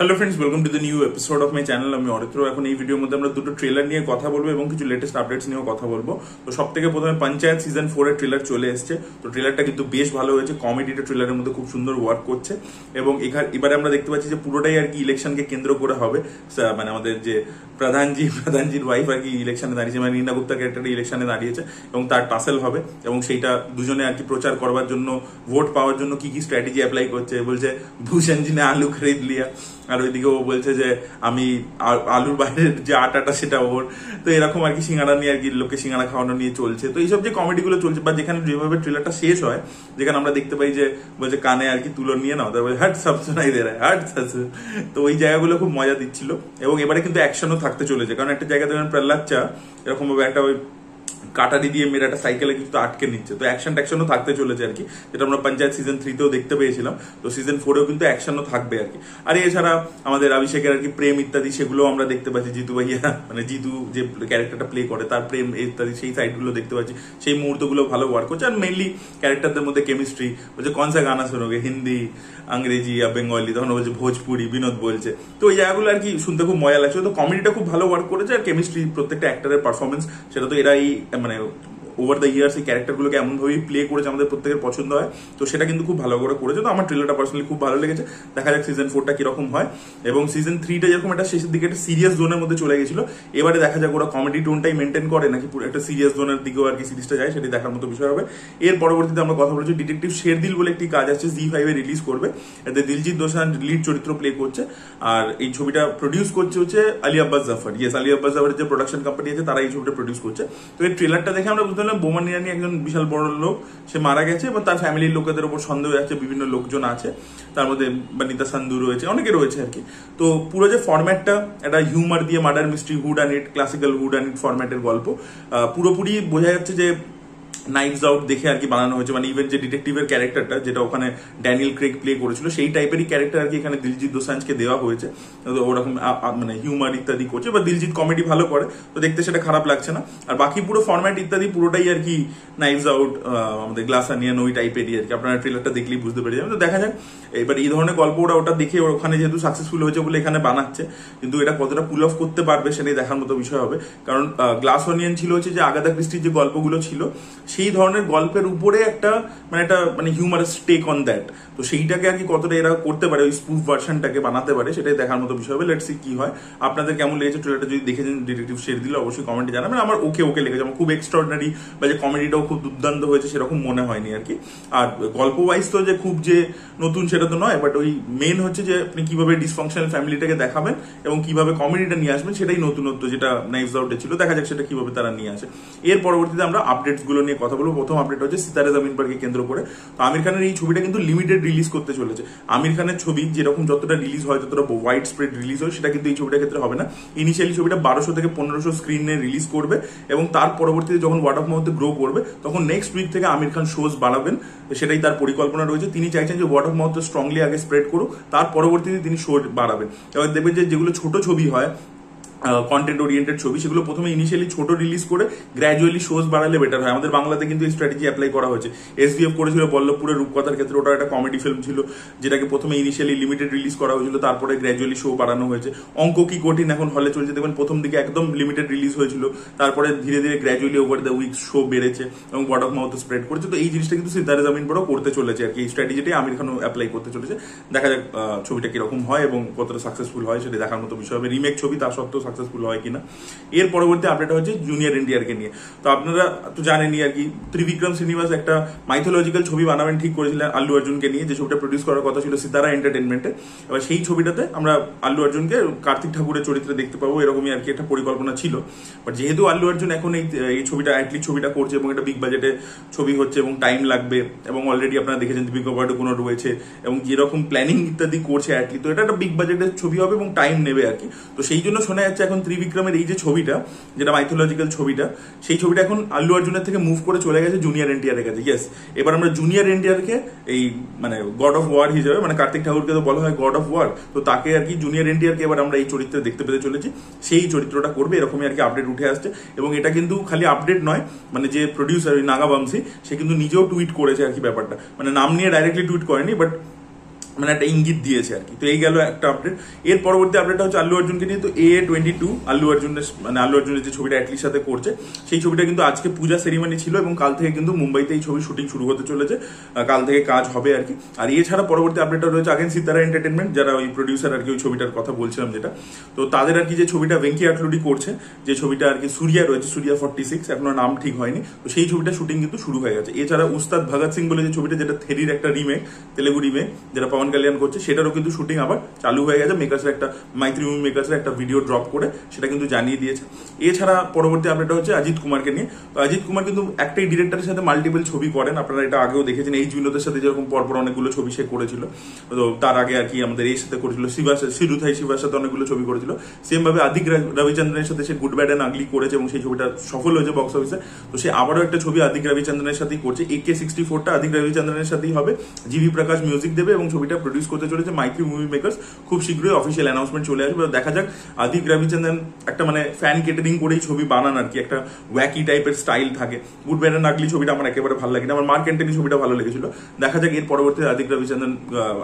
Hello friends, welcome to the new episode of my channel. আমি অরিত্র। এখন এই ভিডিওর মধ্যে আমরা দুটো ট্রেলার নিয়ে কথা বলবো এবং কিছু লেটেস্ট আপডেটস নিয়েও কথা বলবো। তো সব থেকে প্রথমে পঞ্চায়েত সিজন 4 এর ট্রেলার চলে এসেছে। তো ট্রেলারটা কিন্তু বেশ ভালো হয়েছে, কমেডিটা ট্রেলারের মধ্যে খুব সুন্দর ওয়ার্ক করছে এবং এবারে আমরা দেখতে পাচ্ছি যে পুরোটাই আর কি ইলেকশনকে কেন্দ্র করে হবে। মানে আমাদের যে প্রধানজির ওয়াইফ আর কি ইলেকশনে দাঁড়িয়েছে, মানে নীনা গুপ্তা ক্যারেক্টার ইলেকশনে দাঁড়িয়েছে এবং তার টাসেল হবে এবং সেইটা দুজনে আর কি প্রচার করবার জন্য, ভোট পাওয়ার জন্য কি কি স্ট্র্যাটেজি অ্যাপ্লাই করছে। বলছে ভূষণজি নে আলু খরিদ লিয়া, আর ওইদিকে ও বলছে যে আমি আলুর বাইরের যে আটাটা সেটা ওর। তো এরকম আর কি সিঙ্গাড়া নিয়ে আর কি লোকে সিঙ্গাড়া খাওয়ানো নিয়ে চলছে। তো এইসব যে কমেডি গুলো চলছে বা যেখানে যেভাবে ট্রেলারটা শেষ হয়, যেখানে আমরা দেখতে পাই যে বলছে কানে আর কি তুলো নিয়ে নাও, তারপরে হাট সব শোনাই দে হাট। তো ওই জায়গাগুলো খুব মজা দিচ্ছিল এবং এবারে কিন্তু অ্যাকশনও থাকতে চলেছে, কারণ একটা জায়গা দেখবেন প্রহ্লাদ চা এরকম ভাবে একটা ওই কাটারি দিয়ে মেরে একটা সাইকেলে কিন্তু আটকে নিচ্ছে। তো অ্যাকশনও থাকতে চলেছে আর কি, যেটা আমরা পঞ্চায়েত সিজন 3তেও দেখতে পেয়েছিলাম। তো সিজন 4এও কিন্তু অ্যাকশনও থাকবে আর কি। আর এছাড়া আমাদের অভিষেকের আর কি প্রেম ইত্যাদি সেগুলো আমরা দেখতে পাচ্ছি। জিতু ভাইয়া মানে জিতু যে ক্যারেক্টারটা প্লে করে তার প্রেম ইত্যাদি সেই সাইডগুলো দেখতে পাচ্ছি, সেই মুহূর্তগুলো ভালো ওয়ার্ক করছে। আর মেনলি ক্যারেক্টারদের মধ্যে কেমিস্ট্রি, বলছে কোন সা গানা শোনোগে, হিন্দি, ইংরেজি বা বেঙ্গলি, তখন বলছে ভোজপুরি, বিনোদ বলছে। তো ওই জায়গাগুলো আর কি শুনতে খুব মজা লাগছে। তো কমেডিটা খুব ভালো ওয়ার্ক করেছে আর কেমিস্ট্রি, প্রত্যেকটা অ্যাক্টরের পারফরমেন্স, সেটা তো এরাই মানে ওভার দ্য ইয়ার্স এই ক্যারেক্টারগুলোকে এমনভাবেই প্লে করেছে আমাদের প্রত্যেকের পছন্দ হয়। তো সেটা কিন্তু খুব ভালো করে করেছে। তো আমার ট্রেলারটা পার্সোনালি খুব ভালো লেগেছে। দেখা যাক সিজন 4টা কিরকম হয়। এবং সিজন 3টা যেরকম একটা শেষের দিকে একটা সিরিয়াস জোনের মধ্যে চলে গেছিল, এবারে দেখা যাক ওরা কমেডি টোনটাই মেনটেন করে নাকি পুরো একটা সিরিয়াস জোনের দিকেও আর কি সিরিজটা যায়, সেটি দেখার মতো বিষয় হবে। এর পরবর্তীতে আমরা কথা বলছি ডিটেকটিভ শেরদিল বলে একটি কাজ আছে, জি5 এ রিলিজ করবে। এতে দিলজিৎ দোসাঞ্জ লিড চরিত্র প্লে করছে। আর এই ছবিটা প্রডিউস করছে হচ্ছে আলী আব্বাস জাফর। ইয়েস, আলী আব্বাস জাফরের যে প্রোডাকশন কোম্পানি আছে তারা এই ছবিটা প্রডিউস করছে। তো এই ট্রেলারটা দেখে আমরা বুঝতে পারলাম বোমান ইরানি একজন বিশাল বড় লোক, সে মারা গেছে এবং তার ফ্যামিলির লোকেদের উপর সন্দেহ আছে, বিভিন্ন লোকজন আছে, তার মধ্যে বনিতা সান্ধু রয়েছে, অনেকে রয়েছে আর কি। তো পুরো যে ফরম্যাটটা একটা হিউমার দিয়ে murder mystery, whodunit, classical whodunit ফরম্যাটের গল্প, পুরোপুরি বোঝা যাচ্ছে যে নাইভস আউট দেখে আর কি বানানো হয়েছে। মানে ইভেন যে ডিটেকটিভের ক্যারেক্টারটা যেটা ওখানে ড্যানিয়েল ক্রেগ প্লে করেছিল, সেই টাইপেরই ক্যারেক্টার আর কি এখানে দিলজিৎ দোসাঞ্জকে দেওয়া হয়েছে। ওরকম মানে হিউমার ইত্যাদি করছে, বা দিলজিৎ কমেডি ভালো করে, তো দেখতে সেটা খারাপ লাগছে না। আর বাকি পুরো ফরম্যাট ইত্যাদি পুরোটাই আর কি নাইভস আউট, আমাদের গ্লাস অনিয়ন ওই টাইপেরই আর কি। আপনারা ট্রেলারটা দেখলেই বুঝতে পেরে যাবেন। তো দেখা যাক এবার এই ধরনের গল্প ওটা দেখে ওখানে যেহেতু সাকসেসফুল হয়েছে বলে এখানে বানাচ্ছে, কিন্তু এটা কতটা পুল অফ করতে পারবে সেটাই দেখার মতো বিষয় হবে। কারণ গ্লাস অনিয়ন ছিল হচ্ছে যে আগাথা ক্রিস্টির যে গল্পগুলো ছিল, সেই ধরনের গল্পের উপরে একটা হিউমারাস টেক অন দ্যাট। তো সেইটাকে আর কি কতটা এরা করতে পারে, ওই স্পুফ ভার্সনটাকে বানাতে পারে, সেটাই দেখার মতো বিষয় হবে। লেটস সি কি হয়। আপনাদের কেমন লেগেছে ট্রেলারটা? যদি দেখেছেন ডিটেকটিভ শেরদিল, অবশ্যই কমেন্টে জানাবেন। আমার ওকে লেগেছে, আমার খুব এক্সট্রাঅর্ডিনারি বা যে কমেডিটাও খুব দুর্দান্ত হয়েছে সেরকম মনে হয়নি আর কি। আর গল্প ওয়াইজ তো যে খুব যে নতুন সেটা তো নয়, বাট ওই মেন হচ্ছে যে আপনি কিভাবে ডিসফাংশনাল ফ্যামিলিটাকে দেখাবেন এবং কিভাবে কমেডিটা নিয়ে আসবেন, সেটাই নতুনত্ব যেটা নাইভস আউটে ছিল। দেখা যাক সেটা কিভাবে তারা নিয়ে আসে। এর পরবর্তীতে আমরা আপডেটস গুলো নিয়ে কথা বলবো। প্রথম আপডেট হচ্ছে সিতারে জামিন পারকে কেন্দ্র করে। তো আমির খানের এই ছবিটা কিন্তু লিমিটেড রিলিজ করতে চলেছে। আমির খানের ছবি যেরকম যতটা রিলিজ হয়, যতটা ওয়াইড স্প্রেড রিলিজ হয়, সেটা কিন্তু এই ছবিটার ক্ষেত্রে হবে না। ইনিশিয়ালি ছবিটা 1200 থেকে 1500 স্ক্রিনে রিলিজ করবে এবং তার পরবর্তীতে যখন ওয়ার্ড অফ মাউথে গ্রো করবে, তখন নেক্সট উইক থেকে আমির খান শোজ বাড়াবেন, সেটাই তার পরিকল্পনা রয়েছে। তিনি চাইছেন যে ওয়ার্ড অফ মাউথ স্ট্রংলি আগে স্প্রেড করুক, তার পরবর্তীতে তিনি শো বাড়াবেন। এবার দেখবেন যে যেগুলো ছোট ছবি হয়, কন্টেন্ট ওরিয়েন্টেড ছবি, সেগুলো প্রথমে ইনিশিয়ালি ছোট রিলিজ করে গ্র্যাজুয়ালি শোজ বাড়ালে বেটার হয়। আমাদের বাংলাতে কিন্তু এই স্ট্র্যাটেজি অ্যাপ্লাই করা হয়েছে। এসডিএফ করেছিল বল্লভপুরের রূপকথার ক্ষেত্রে, ওটা একটা কমেডি ফিল্ম ছিল যেটাকে প্রথমে ইনিশিয়ালি লিমিটেড রিলিজ করা হয়েছিল, তারপরে গ্র্যাজুয়ালি শো বাড়ানো হয়েছে। অঙ্ক কি কঠিন এখন হলে চলছে, দেখবেন প্রথম দিকে একদম লিমিটেড রিলিজ হয়েছিল, তারপরে ধীরে ধীরে gradually over the week show বেড়েছে এবং ওয়ার্ড অফ মাউথ স্প্রেড করেছে। তো এই জিনিসটা কিন্তু সিতারে জামিন পরও করতে চলেছে আর কি। এই স্ট্র্যাটেজিটাই আমির খানও অ্যাপ্লাই করতে চলেছে। দেখা যাক ছবিটা কিরকম হয় এবং কতটা সাকসেসফুল হয়, সেটা দেখার মতো বিষয় হবে। রিমেক ছবি, তা সত্ত্বেও সাকসেসফুল হয় কিনা। এর পরবর্তী আপডেট হচ্ছে জুনিয়র এনটিআরকে নিয়ে। তো আপনারা তো জানেনই আর কি, ত্রিবিক্রম শ্রীনিবাস একটা মাইথোলজিক্যাল ছবি বানাবেন ঠিক করেছিলেন আল্লু অর্জুনকে নিয়ে, যে ছবিটা প্রডিউস করার কথা ছিল সিতারা এন্টারটেনমেন্টে। এবার সেই ছবিটাতে আমরা আল্লু অর্জুনকে কার্তিক ঠাকুরের চরিত্রে দেখতে পাবো, এরকমই আর কি একটা পরিকল্পনা ছিল। বাট যেহেতু আল্লু অর্জুন এখন এই ছবিটা অ্যাটলিস্ট ছবিটা করছে এবং এটা বিগ বাজেটে ছবি হচ্ছে এবং টাইম লাগবে, এবং অলরেডি আপনারা দেখেছেন দীপিকা পাডুকোনও রয়েছে এবং যেরকম প্ল্যানিং ইত্যাদি করছে অ্যাটলিস্ট, তো এটা একটা বিগ বাজেটের ছবি হবে এবং টাইম নেবে আর কি। তো সেই জন্য শোনা যাচ্ছে এখন ত্রিবিক্রমের এই যে ছবিটা, যেটা মাইথোলজিক্যাল ছবিটা, সেই ছবিটা এখন আল্লু অর্জুনের থেকে মুভ করে চলে গেছে জুনিয়র এনটিআর এর কাছে। ইয়েস, এবার আমরা জুনিয়র এনটিআর কে এই মানে গড অফ ওয়ার হিসেবে, মানে কার্তিক ঠাকুরকে তো বলা হয় গড অফ ওয়ার, তো তাকে আর কি জুনিয়র এনটিআর কে এবার আমরা এই চরিত্রে দেখতে পেতে চলেছি। সেই চরিত্রটা করবে এরকমই আর কি আপডেট উঠে আসছে। এবং এটা কিন্তু খালি আপডেট নয়, মানে যে প্রডিউসার নাগা বংশী, সে কিন্তু নিজেও টুইট করেছে আর কি ব্যাপারটা, মানে নাম নিয়ে ডাইরেক্টলি টুইট করেনি, বাট মানে একটা ইঙ্গিত দিয়েছে আর কি। তো এই গেল একটা আপডেট। এর পরবর্তী আপডেটটা হচ্ছে আল্লু অর্জুনকে নিয়ে। তো A22 আল্লু অর্জুনের যে ছবিটা অ্যাটলির সাথে করছে, সেই ছবিটা কিন্তু আজকে পূজা সেরিমনি ছিল এবং কাল থেকে কিন্তু মুম্বাইতে এই ছবি শুটিং শুরু হতে চলেছে, কাল থেকে কাজ হবে আর কি। আর এছাড়া পরবর্তী আপডেটটা রয়েছে আগেন সিতারা এন্টারটেনমেন্ট, যারা ওই প্রডিউসার আর কি ওই ছবিটার কথা বলছিলাম যেটা, তো তাদের আর কি যে ছবিটা ভেঙ্কি আটলুডি করছে, যে ছবিটা আর কি সুরিয়া রয়েছে, সুরিয়া 46, এখনো নাম ঠিক হয়নি, তো সেই ছবিটা শুটিং কিন্তু শুরু হয়ে গেছে। এছাড়া উস্তাদ ভগৎ সিং বলে যে ছবিটা, যেটা থেরির একটা রিমেক, তেলেগু রিমেক, যেটা পবন কালিয়ান করছে, সেটারও কিন্তু শুটিং আবার চালু হয়ে গেছে। মেকার্সের একটা মাইত্রী মুভি মেকার্সের একটা ভিডিও ড্রপ করে সেটা কিন্তু জানিয়ে দিয়েছে। এছাড়া পরবর্তী আপডেটটা হচ্ছে অজিত কুমারকে নিয়ে। তো অজিত কুমার কিন্তু একটাই ডিরেক্টরের সাথে মাল্টিপল ছবি করেন, আপনারা এটা আগেও দেখেছেন। এই বিনোদের সাথে যেরকম পরপর অনেকগুলো ছবি সে করেছিল, তো তার আগে আর কি আমাদের এর সাথে করেছিল সিরুথাই শিবার সাথে অনেকগুলো ছবি করেছিল। সেম ভাবে আদিক রবিচন্দ্রনের সাথে সে গুড ব্যাড অ্যান্ড আগলি করেছে এবং সেই ছবিটা সফল হয়েছে বক্স অফিসে। তো সে আবারও একটা ছবি আদিক রবিচন্দ্রনের সাথেই করছে। AK64টা আদিক রবিচন্দ্রনের সাথেই হবে, জিভি প্রকাশ মিউজিক দেবে এবং ছবিটা প্রডিউস করতে চলেছে মাইত্রী মুভি মেকার্স। খুব শীঘ্রই অফিসিয়াল অ্যানাউন্সমেন্ট চলে আসবে। দেখা যাক আদিক রবিচন্দ্রন একটা মানে ফ্যান কেটারিং করেই ছবি বানান আর কি, একটা ওয়াকি টাইপের স্টাইল থাকে। গুড ব্যাড অ্যান্ড আগলি ছবিটা আমার একেবারে ভালো লাগে না, আমার মার্ক অ্যান্টনি ছবিটা ভালো লেগেছিল। দেখা যাক এর পরবর্তী আদিক রবিচন্দ্রন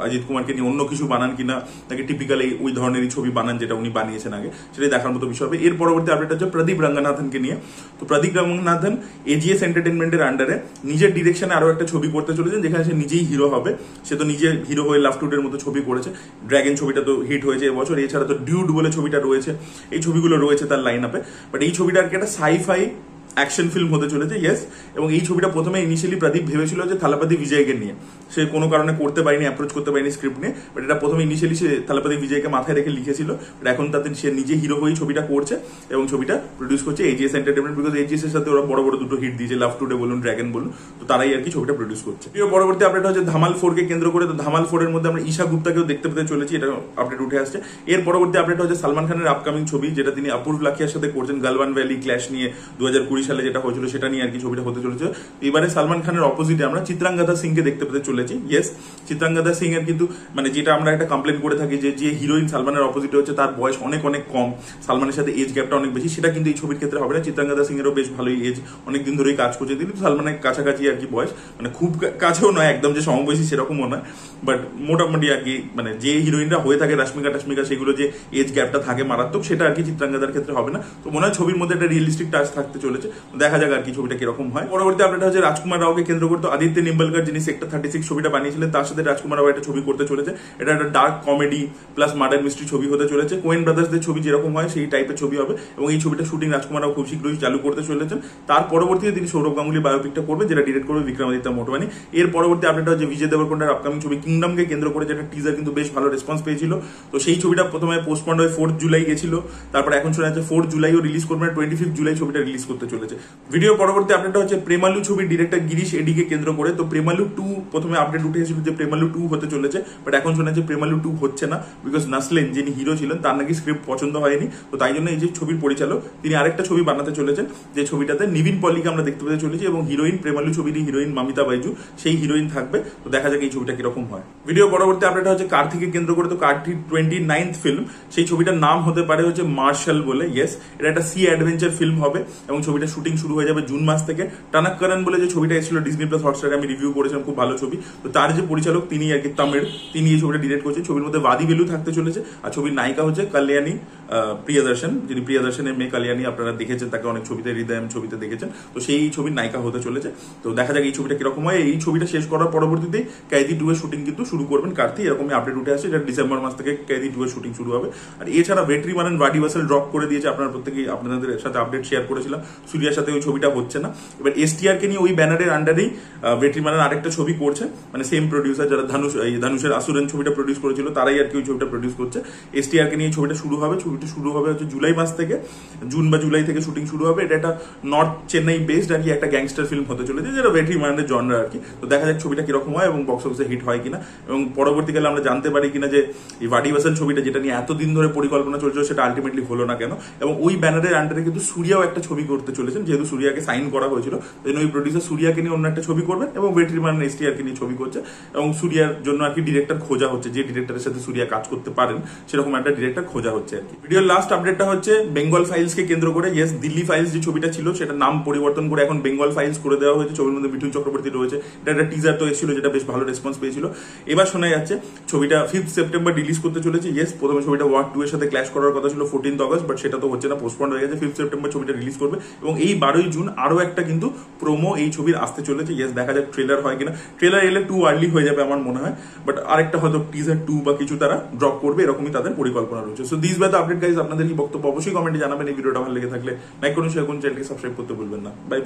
অজিত কুমারকে নিয়ে অন্য কিছু বানান কিনা, নাকি টিপিক্যালি ওই ধরনেরই ছবি বানান যেটা উনি বানিয়েছেন আগে, সেটাই দেখার মতো বিষয় হবে। এর পরবর্তী আপডেট হচ্ছে প্রদীপ রঙ্গনাথনকে নিয়ে। তো প্রদীপ রঙ্গনাথন AGS এন্টারটেনমেন্টের আন্ডারে নিজের ডিরেকশনে আরো একটা ছবি করতে চলেছেন, যেখানে সে নিজেই হিরো হবে। সে তো নিজে হিরো হয়ে লাভ টুডের মতো ছবি করেছে, ড্র্যাগন ছবিটা তো হিট হয়েছে এবছর। এছাড়া তো ডিউড বলে ছবিটা রয়েছে, এই ছবিগুলো রয়েছে তার লাইন আপে। বাট এই ছবিটা আর কি একটা সাই-ফাই অ্যাকশন ফিল্ম হতে চলেছে, ইয়েস। এবং এই ছবিটা প্রথমে ইনিশিয়ালি প্রদীপ ভেবেছিল যে থালাপতি বিজয়কে নিয়ে, সে কোনো কারণে করতে পারেনি, অ্যাপ্রোচ করতে পারেনি স্ক্রিপ্ট নিয়ে। বাট এটা প্রথমে ইনিশিয়ালি সে থালাপতি বিজয়কে মাথায় রেখে লিখেছিল, বাট এখন তাতে সে নিজে হিরো হয়েই ছবিটা করছে এবং ছবিটা প্রডিউস করছে AGS এন্টারটেনমেন্ট। বিকজ AGS এর সাথে ওরা বড় বড় দুটো হিট দিয়েছে, লাভ টুডে বলুন, ড্র্যাগন বলুন, তো তারাই আর কি ছবিটা প্রডিউস করছে। পরবর্তী আপডেট হচ্ছে ধামাল 4কে কেন্দ্র করে। তো ধামাল 4 এর মধ্যে আমরা ঈশা গুপ্তাকেও দেখতে পেতে চলেছি, এটা আপডেট উঠে আসছে। এর পরবর্তী আপডেট হচ্ছে সালমান খানের আপকামিং ছবি, যেটা তিনি অপূর্ব লাখিয়ার সাথে করছেন, গালওয়ান ভ্যালি ক্ল্যাশ নিয়ে 2020 সালে যেটা হয়েছিল, সেটা নিয়ে আর কি ছবিটা হতে চলেছে। এবারে সালমান খানের অপোজিটে আমরা চিত্রাঙ্গদা সিংকে দেখতে পেতে চলেছি, ইয়েস। চিত্রাঙ্গদা সিং এর কিন্তু মানে যেটা আমরা একটা কমপ্লেন করে থাকি যে হিরোইন সালমানের অপোজিটে হচ্ছে, তার বয়স অনেক অনেক কম, সালমানের সাথে এজ গ্যাপটা অনেক বেশি, সেটা কিন্তু এই ছবির ক্ষেত্রে হবে না। চিত্রাঙ্গদা সিং এরও বেশ ভালোই এজ, অনেকদিন ধরেই কাজ করছে তিনি, সালমানের কাছাকাছি আর কি বয়স, মানে খুব কাছেও নয়, একদম যে সমবয়সী সেরকমও নয়, বাট মোটামুটি আর কি মানে যে হিরোইনরা হয়ে থাকে রাশ্মিকা সেগুলো যে এজ গ্যাপটা থাকে মারাত্মক, সেটা আর কি চিত্রাঙ্গদার ক্ষেত্রে হবে না। তো মনে হয় ছবির মধ্যে একটা রিয়েলিস্টিক টাচ থাকতে চলেছে, দেখা যাক আর কি ছবিটা কিরকম হয়। পরবর্তী আপডেট হচ্ছে রাজকুমার রাওকে কেন্দ্র করতে আদিত্য নিম্বলকর, যিনি সেক্টর 36 ছবিটা বানিয়েছিলেন, তার সাথে রাজকুমার রাও একটা ছবি করতে চলেছে। এটা একটা dark comedy plus murder mystery ছবি হতে চলেছে। কোয়েন ব্রাদার্সদের ছবি যেরকম হয় সেই টাইপের ছবি হবে এবং এই ছবিটা শুটিং রাজকুমার রাও খুব শীঘ্রই চালু করতে চলেছেন। তার পরবর্তীতে তিনি সৌরভ গাঙ্গুলি বায়োপিকটা করবে, যেটা ডিরেক্ট করবে বিক্রমাদিত্য মোটবানি। এর পরবর্তী আপডেট হচ্ছে বিজয় দেবরকোন্ডার আপকামিং ছবি কিংডমকে কেন্দ্র করে, যেটা টিজার কিন্তু বেশ ভালো রেসপন্স পেয়েছিল। তো সেই ছবিটা প্রথমে পোস্টপন্ড হয়ে 4 জুলাই গেছিল, তারপর এখন শোনা যাচ্ছে 4 জুলাইও রিলিজ করবে, 25 জুলাই ছবিটা রিলিজ করতে চলেছে। ভিডিও পরবর্তী আপডেটটা হচ্ছে প্রেমালু ছবির ডিরেক্টর গিরিশ এডিকে কেন্দ্র করে। তো প্রেমালু 2 প্রথমে আপডেট উঠে এসেছিল যে প্রেমালু 2 হতে চলেছে, বাট এখন শোনা যাচ্ছে প্রেমালু 2 হচ্ছে না, বিকজ নাসলেন যিনি হিরো ছিলেন তার নাকি স্ক্রিপ্ট পছন্দ হয়নি। তো তাই জন্য এই যে ছবির পরিচালক তিনি আরেকটা ছবি বানাতে চলেছেন, যে ছবিটাতে নিবিন পল্লীকে আমরা দেখতে পেতে চলেছি এবং হিরোইন প্রেমালু ছবিরই হিরোইন মামিতা বাইজু সেই হিরোইন থাকবে। তো দেখা যাক এই ছবিটা কিরকম হয়। ভিডিও পরবর্তী আপডেট হচ্ছে কার্তিকে কেন্দ্র করে। তো কার্তিক 29th ফিল্ম, সেই ছবিটার নাম হতে পারে হচ্ছে মার্শাল বলে, ইয়েস। এটা একটা সি অ্যাডভেঞ্চার ফিল্ম হবে এবং ছবিটা শুটিং শুরু হয়ে যাবে জুন মাস থেকে। টানাক্করণ বলে যে ছবিটা এসেছিল ডিজনি প্লাস হটস্টারে, আমি রিভিউ করেছিলাম, খুব ভালো ছবি। তো তার যে পরিচালক তিনি আর কি তামিল, তিনি এই ছবিটা ডিরেক্ট করছেন। ছবির মধ্যে বাদি বেলু থাকতে চলেছে আর ছবির নায়িকা হচ্ছে কল্যাণী প্রিয়দর্শন, যিনি প্রিয়দর্শনের মেয়ে কল্যাণী, আপনারা দেখেছেন তাকে অনেক ছবিতে, হৃদয়ম ছবিতে দেখেছেন। তো সেই ছবির নায়িকা হতে চলেছে। তো দেখা যাক এই ছবিটা কিরকম হয়। এই ছবিটা শেষ করার পরবর্তীতেই कैदी 2 এর শুটিং কিন্তু শুরু করবেন কার্তি, এরকমই আপডেট উঠে আসছে। এটা ডিসেম্বর মাস থেকে कैदी 2 এর শুটিং শুরু হবে। আর এছাড়া ভেট্রিমারন ভাডি ভাসেল ড্রপ করে দিয়েছে, আপনারা প্রত্যেকেই আপনাদের সাথে আপডেট শেয়ার করেছিলাম। সূর্যার সাথে ওই ছবিটা হচ্ছে না। এবার STR কে নিয়ে ওই ব্যানারের আন্ডারেই ভেট্রিমারন আরেকটা ছবি করছে, মানে সেম প্রডিউসার যারা ধানুষের আসুরেন ছবিটা প্রডিউস করেছিল তারাই আর কি ওই ছবিটা প্রডিউস করছে। STR কে নিয়ে ছবিটা শুরু হবে। ছবিটা শুরু হবে হচ্ছে জুলাই মাস থেকে, জুন বা জুলাই থেকে শুটিং শুরু হবে। এটা একটা নর্থ চেন্নাই বেসড আর কি একটা গ্যাংস্টার ফিল্ম হতে চলেছে, যেটা ভেট্রিমারনের জনরা আর কি। তো দেখা যাক ছবিটা কিরকম হয় এবং বক্স অফিসে হিট হয় কিনা, এবং পরবর্তীকালে আমরা জানতে পারি কিনা যে এই ভাডি ভাসেল ছবিটা যেটা নিয়ে এতদিন ধরে পরিকল্পনা চলছিল সেটা আলটিমেটলি হলো না কেন। এবং ওই ব্যানারের আন্ডারে কিন্তু সূর্যাও একটা ছবি করতে চলেছেন, যেহেতু সূর্যাকে সাইন করা হয়েছিল, ওই প্রডিউসার সূর্যাকে নিয়ে অন্য একটা ছবি করবেন এবং ভেট্রিমারন STR কে নিয়ে ছবি করছে। এবং সূর্যার জন্য আর কি ডিরেক্টর খোঁজা হচ্ছে, যে ডিরেক্টরের সাথে সূর্যা কাজ করতে পারেন সেরকম একটা ডিরেক্টর খোঁজা হচ্ছে আর কি। ভিডিওর লাস্ট আপডেটটা হচ্ছে বেঙ্গল ফাইলস কে কেন্দ্র করে। ইয়েস, দিল্লি ফাইলস যে ছবিটা ছিল সেটা নাম পরিবর্তন করে এখন বেঙ্গল ফাইলস করে দেওয়া হয়েছে। ছবির মধ্যে মিঠুন চক্রবর্তী রয়েছে। এটা একটা টিজার তো এসেছিল, যেটা বেশ ভালো রেসপন্স পেয়েছিল। এবার শোনা যাচ্ছে ছবিটা 5th সেপ্টেম্বর রিলিজ করতে চলেছে। ইয়েস, প্রথমে ছবিটা ওয়ার 2 এর সাথে ক্ল্যাশ করার কথা ছিল 14th অগস্ট, বাট সেটা তো হচ্ছে না, পোস্টপন্ড হয়ে গেছে। 5th সেপ্টেম্বর ছবিটা রিলিজ করবে এবং এই 12ই জুন আরো একটা কিন্তু প্রোমো এই ছবির আসতে চলেছে। ইয়েস, দেখা যাক ট্রেলার হয় কিনা। ট্রেলার এলে টু আর্লি হয়ে যাবে আমার মনে হয়, বাট আরেকটা হয়তো টিজার 2 বা কিছু তারা ড্রপ করবে, এরকমই তাদের পরিকল্পনা রয়েছে। So this were the update guys. আপনাদের কি বক্তব্য অবশ্যই কমেন্টে জানাবেন। এই ভিডিওটা ভালো লেগে থাকলে লাইক করুন, শেয়ার করুন, চ্যানেলকে সাবস্ক্রাইব করতে ভুলবেন না। Bye bye.